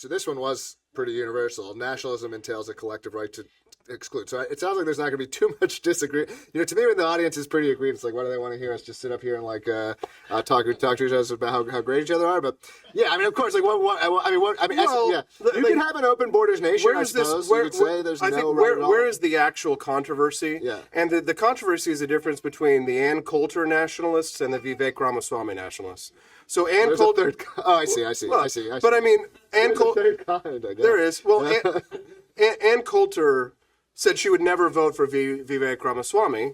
So this one was pretty universal. Nationalism entails a collective right to exclude. So it sounds like there's not going to be too much disagree. To me, when the audience is pretty agreed, it's like, what do they want to hear us just sit up here and talk to each other about how great each other are? But yeah, I mean, of course, you can have an open borders nation. I suppose you could say there's where is the actual controversy? Yeah, and the controversy is the difference between the Ann Coulter nationalists and the Vivek Ramaswamy nationalists. So Ann Coulter. I see. But I mean, Ann Coulter. There is. Well, Ann Coulter said she would never vote for Vivek Ramaswamy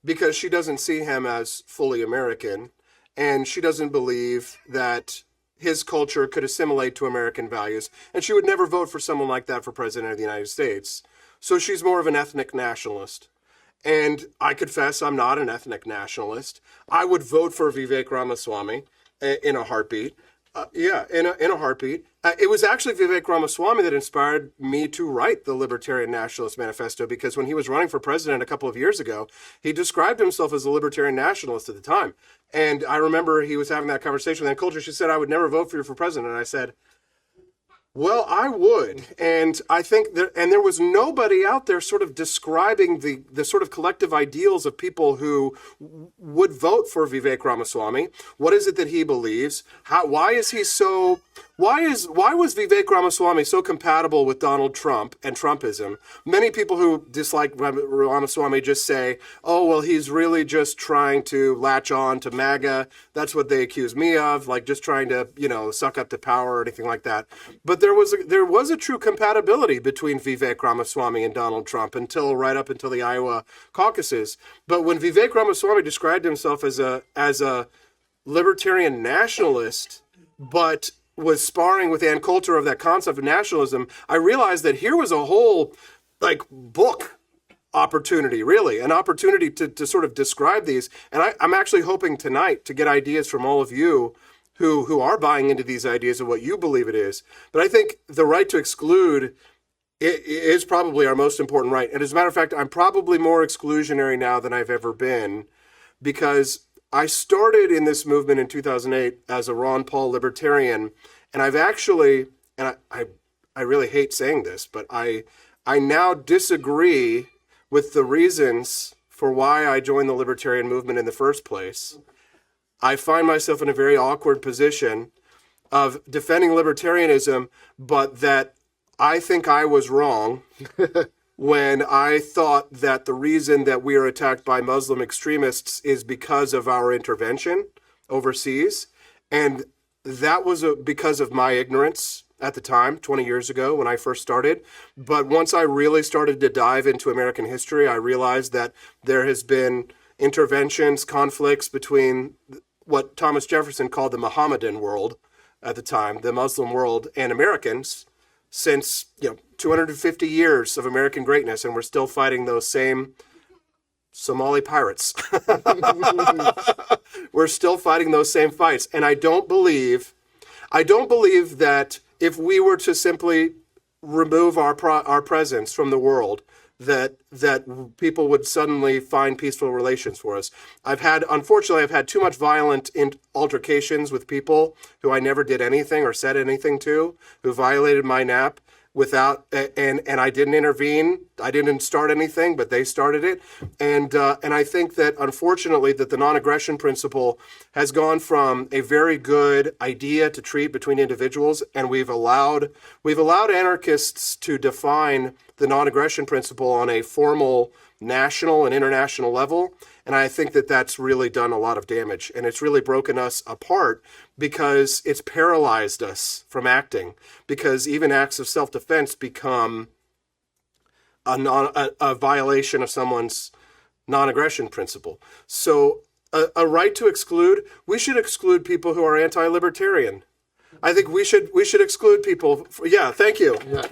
because she doesn't see him as fully American, and she doesn't believe that his culture could assimilate to American values, and she would never vote for someone like that for president of the United States. So she's more of an ethnic nationalist. And I confess I'm not an ethnic nationalist. I would vote for Vivek Ramaswamy in a heartbeat. In a heartbeat. It was actually Vivek Ramaswamy that inspired me to write the Libertarian Nationalist Manifesto, because when he was running for president a couple of years ago, he described himself as a libertarian nationalist at the time. And I remember he was having that conversation with Ann Coulter. She said, I would never vote for you for president. And I said, well, I would. And I think there was nobody out there sort of describing the sort of collective ideals of people who would vote for Vivek Ramaswamy. What is it that he believes? Why was Vivek Ramaswamy so compatible with Donald Trump and Trumpism? Many people who dislike Ramaswamy just say, oh, well, he's really just trying to latch on to MAGA. That's what they accuse me of, like just trying to, suck up to power or anything like that. But there was a true compatibility between Vivek Ramaswamy and Donald Trump right up until the Iowa caucuses. But when Vivek Ramaswamy described himself as a libertarian nationalist, but was sparring with Ann Coulter of that concept of nationalism, I realized that here was a whole book opportunity, really, an opportunity to sort of describe these. And I'm actually hoping tonight to get ideas from all of you who are buying into these ideas of what you believe it is. But I think the right to exclude is probably our most important right. And as a matter of fact, I'm probably more exclusionary now than I've ever been, because I started in this movement in 2008 as a Ron Paul libertarian, and I've actually, and I really hate saying this, but I now disagree with the reasons for why I joined the libertarian movement in the first place. I find myself in a very awkward position of defending libertarianism, but that I think I was wrong when I thought that the reason that we are attacked by Muslim extremists is because of our intervention overseas. And that was because of my ignorance at the time, 20 years ago when I first started. But once I really started to dive into American history, I realized that there has been interventions, conflicts between what Thomas Jefferson called the Mohammedan world at the time, the Muslim world, and Americans since 250 years of American greatness, and we're still fighting those same Somali pirates. We're still fighting those same fights, and I don't believe that if we were to simply remove our presence from the world, that people would suddenly find peaceful relations for us. Unfortunately, I've had too much violent altercations with people who I never did anything or said anything to, who violated my NAP and I didn't intervene. I didn't start anything, but they started it. And I think that unfortunately that the non-aggression principle has gone from a very good idea to treat between individuals, and we've allowed anarchists to define the non-aggression principle on a formal national and international level. And I think that that's really done a lot of damage, and it's really broken us apart because it's paralyzed us from acting, because even acts of self-defense become a violation of someone's non-aggression principle. So a right to exclude, we should exclude people who are anti-libertarian. I think we should exclude people. Thank you. Yeah.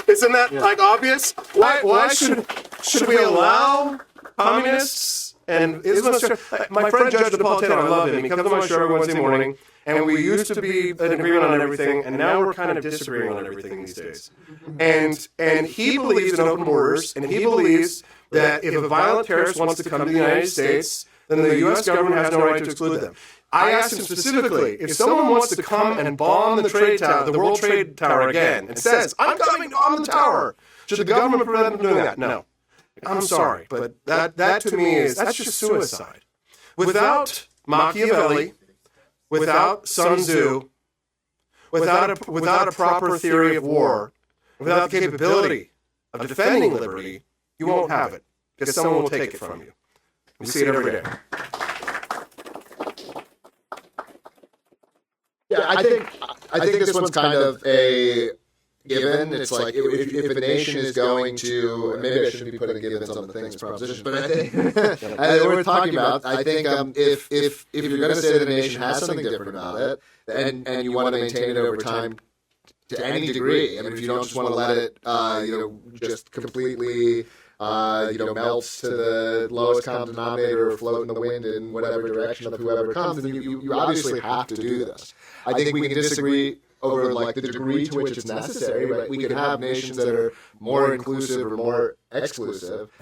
Isn't that obvious? Why should we allow communists and Islamists? My friend Judge Napolitano, I love him. He comes to my show every Wednesday morning, and we used to be in agreement on everything, and now we're kind of disagreeing on everything these days. And he believes in open borders, and he believes that if a violent terrorist wants to come to the United States, then the U.S. government has no right to exclude them. I asked him specifically, if someone wants to come and bomb the World Trade Tower again, and says, I'm coming to bomb the tower, should the government prevent them from doing that? No. I'm sorry, but that to me that's just suicide. Without Machiavelli, without Sun Tzu, without a proper theory of war, without the capability of defending liberty, you won't have it, because someone will take it from you. We see it every day. Yeah, I think this one's kind of a given. It's like if a nation is going to, maybe I shouldn't be putting givens on the things proposition, but I think we're talking about. I think if you're going to say that a nation has something different about it, and you want to maintain it over time to any degree, I mean, if you don't just want to let it, just completely. Melts to the lowest common denominator or float in the wind in whatever direction of whoever comes, then you obviously have to do this. I think we can disagree over like the degree to which it's necessary, right? We could have nations that are more inclusive or more exclusive.